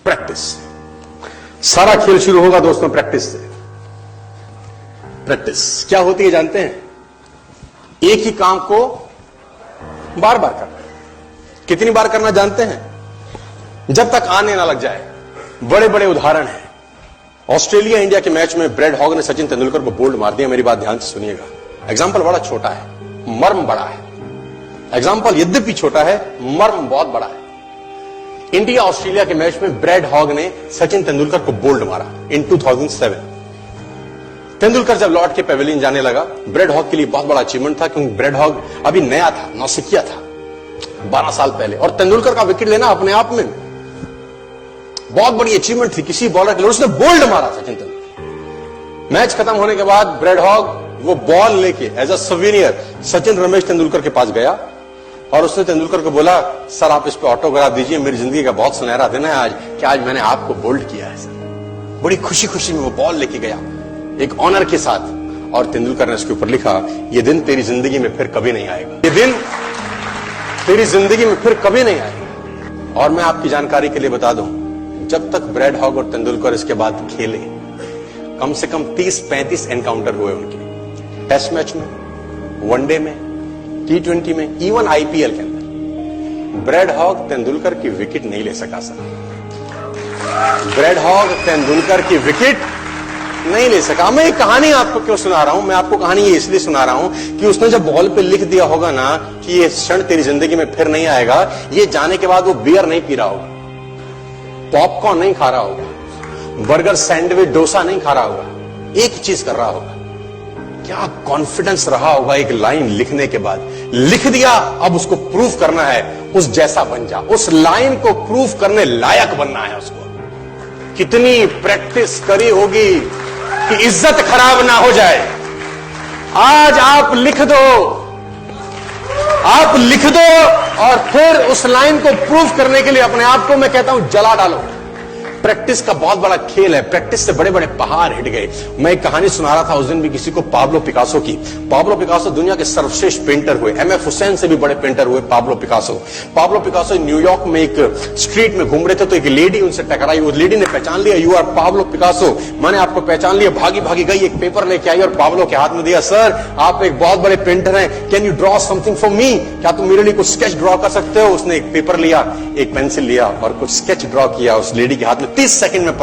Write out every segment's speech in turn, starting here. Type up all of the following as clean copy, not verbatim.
Practice. सारा खेल शुरू होगा दोस्तों प्रैक्टिस से। प्रैक्टिस क्या होती है जानते हैं? एक ही काम को बार बार करना। कितनी बार करना जानते हैं? जब तक आने ना लग जाए। बड़े बड़े उदाहरण हैं। ऑस्ट्रेलिया इंडिया के मैच में ब्रैड हॉग ने सचिन तेंदुलकर को बोल्ड मार दिया। मेरी बात ध्यान से सुनिएगा। एग्जाम्पल बड़ा छोटा है, मर्म बड़ा है। एग्जाम्पल यद्यपि छोटा है, मर्म बहुत बड़ा है। इंडिया ऑस्ट्रेलिया के मैच में ब्रैड हॉग ने सचिन तेंदुलकर को बोल्ड मारा इन 2007। तेंदुलकर जब लौट के पेविलियन जाने लगा, ब्रैड हॉग के लिए बहुत बड़ा अचीवमेंट था, क्योंकि ब्रैड हॉग अभी नया था, नौसिखिया था 12 साल पहले, और तेंदुलकर का विकेट लेना अपने आप में बहुत बड़ी अचीवमेंट थी किसी बॉलर के लिए। उसने बोल्ड मारा सचिन तेंदुलकर। मैच खत्म होने के बाद ब्रैड हॉग वो बॉल लेके as a souvenir Sachin Ramesh Tendulkar के पास गया और उसने तेंदुलकर को बोला, सर आप इस पे ऑटोग्राफ दीजिए, मेरी जिंदगी का बहुत सुनहरा दिन है आज कि आज मैंने आपको बोल्ड किया है सर। बड़ी खुशी खुशी में वो बॉल लेके गया एक ऑनर के साथ, और तेंदुलकर ने उसके ऊपर लिखा, ये दिन तेरी जिंदगी में फिर कभी नहीं आएगा, ये दिन तेरी जिंदगी में फिर कभी नहीं आएगा। और मैं आपकी जानकारी के लिए बता दूं, जब तक ब्रैड हॉग और तेंदुलकर इसके बाद खेले, कम से कम 30-35 एनकाउंटर हुए उनके, टेस्ट मैच में, वनडे में, T20 में, इवन आईपीएल के अंदर। ब्रैड हॉग तेंदुलकर की विकेट नहीं ले सका सर। ब्रैड हॉग तेंदुलकर की विकेट नहीं ले सका। मैं ये कहानी आपको क्यों सुना रहा हूं? मैं आपको कहानी ये इसलिए सुना रहा हूं कि उसने जब बॉल पे लिख दिया होगा ना कि ये क्षण तेरी जिंदगी में फिर नहीं आएगा, ये जाने के बाद वो बियर नहीं पी रहा होगा, पॉपकॉर्न नहीं खा रहा होगा, बर्गर, सैंडविच, डोसा नहीं खा रहा होगा, एक चीज कर रहा होगा। क्या कॉन्फिडेंस रहा होगा एक लाइन लिखने के बाद। लिख दिया, अब उसको प्रूफ करना है, उस जैसा बन जा। उस लाइन को प्रूफ करने लायक बनना है उसको। कितनी प्रैक्टिस करी होगी कि इज्जत खराब ना हो जाए। आज आप लिख दो, आप लिख दो, और फिर उस लाइन को प्रूफ करने के लिए अपने आप को मैं कहता हूं जला डालो। प्रैक्टिस का बहुत बड़ा खेल है। प्रैक्टिस से बड़े बड़े पहाड़ हिट गए। मैं एक कहानी सुना रहा था उस दिन भी किसी को, पाब्लो पिकासो की। पाब्लो पिकासो दुनिया के सर्वश्रेष्ठ पेंटर हुए, एमएफ हुसैन से भी बड़े पेंटर हुए Pablo Picasso. Pablo Picasso New York में एक स्ट्रीट में घूम रहे थे, तो एक लेडी उनसे टकराई। उस लेडी ने पहचान लिया, यू आर पाब्लो पिकासो, मैंने आपको पहचान लिया। भागी भागी गई, एक पेपर लेके आई और पाब्लो के हाथ में दिया, सर आप एक बहुत बड़े पेंटर हैं, can you draw something for me? क्या तुम मेरे लिए कुछ स्केच ड्रॉ कर सकते हो? उसने एक पेपर लिया, एक पेंसिल लिया और कुछ स्केच ड्रॉ किया उस लेडी के हाथ में। 30 सेकंड में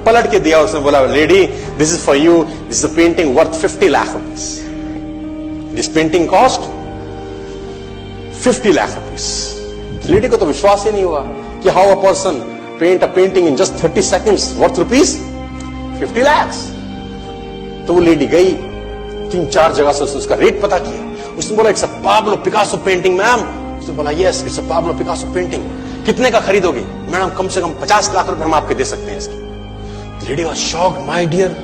पलट के दिया। उसने बोला, lady this is for you, this is a painting worth 50 lakh rupees. This painting cost 50 lakh rupees. Lady को तो विश्वास ही नहीं हुआ कि how a person paint a painting in just 30 seconds worth rupees 50 lakh. तो वो लेडी गई, 3-4 जगह से उसने उसका रेट पता किया। उसने बोला, it's a Pablo Picasso painting ma'am. उसने बोला, yes it's a Pablo Picasso painting. कितने का खरीदोगे? मैडम कम से कम 50 लाख रुपए हम आपके दे सकते हैं इसकी। Lady was shocked, my dear,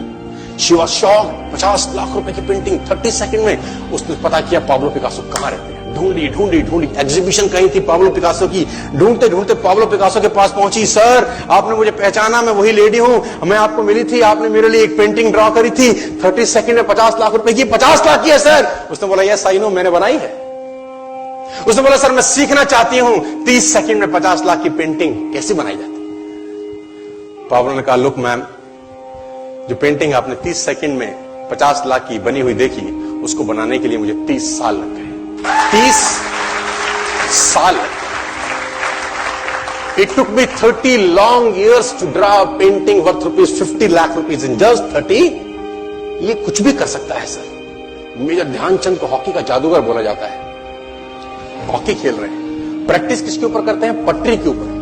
she was shocked. 50 lakh रुपए की पेंटिंग 30 सेकंड में। उसने पता किया पाब्लो पिकासो कहां रहते हैं। ढूंढी ढूंढी ढूंढी, एग्जीबिशन कहीं थी पाब्लो पिकासो की। ढूंढते ढूंढते पाब्लो पिकासो के पास पहुंची। सर आपने मुझे पहचाना, मैं वही लेडी हूं, मैं आपको मिली थी, आपने मेरे लिए एक पेंटिंग ड्रॉ करी थी 30 सेकंड में 50 लाख रुपए की। 50 लाख की है सर? उसने बोला, यस आई नो, मैंने बनाई है। उसने बोला, सर मैं सीखना चाहती हूं 30 सेकंड में 50 लाख की पेंटिंग कैसे बनाई जाती। पाब्लो ने कहा, लुक मैम, जो पेंटिंग आपने 30 सेकंड में 50 लाख की बनी हुई देखी, उसको बनाने के लिए मुझे 30 साल लग गए। 30 साल। It took me 30 long years to draw a painting worth rupees 50 lakh rupees in just 30। ये कुछ भी कर सकता है सर। मेजर ध्यानचंद को हॉकी का जादूगर बोला जाता है। हॉकी खेल रहे हैं, प्रैक्टिस किसके ऊपर करते हैं? पटरी के ऊपर।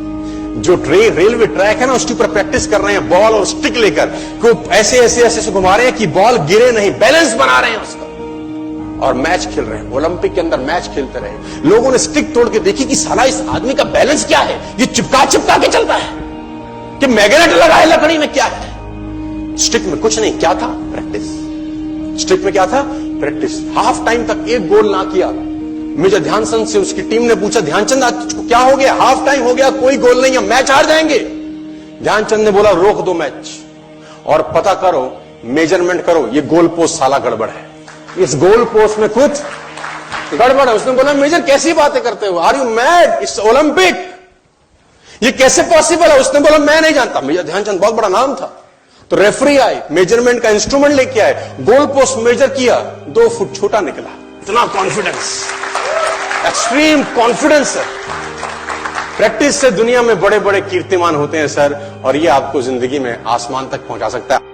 जो रेलवे ट्रैक है ना, उसके ऊपर प्रैक्टिस कर रहे हैं, बॉल और स्टिक लेकर को ऐसे ऐसे ऐसे से घुमा रहे हैं कि बॉल गिरे नहीं, बैलेंस बना रहे हैं उसका, और मैच खेल रहे हैं। ओलंपिक के अंदर मैच खेलते रहे। लोगों ने स्टिक तोड़ के देखी कि साला इस आदमी का बैलेंस क्या है, ये चिपका चिपका के चलता है कि मैग्नेट लगा है लकड़ी में, क्या है? स्टिक में कुछ नहीं, क्या था? प्रैक्टिस। स्टिक में क्या था? प्रैक्टिस। हाफ टाइम तक एक गोल ना किया। मेजर ध्यानचंद से उसकी टीम ने पूछा, ध्यानचंद आज तुझको क्या हो गया? हाफ टाइम हो गया, कोई गोल नहीं है, मैच हार जाएंगे। ध्यानचंद ने बोला, रोक दो मैच और पता करो, मेजरमेंट करो, ये गोल पोस्ट साला गड़बड़ है, इस गोल पोस्ट में कुछ गड़बड़ है। उसने बोला, मेजर कैसी बातें करते हो, are you mad? It's Olympic, ये कैसे पॉसिबल है? उसने बोला मैं नहीं जानता। मेजर ध्यानचंद बहुत बड़ा नाम था। तो रेफरी आए, मेजरमेंट का इंस्ट्रूमेंट लेके आए, गोल पोस्ट मेजर किया, 2 फुट छोटा निकला। इतना कॉन्फिडेंस, एक्सट्रीम कॉन्फिडेंस है। प्रैक्टिस से दुनिया में बड़े बड़े कीर्तिमान होते हैं सर, और ये आपको जिंदगी में आसमान तक पहुंचा सकता है।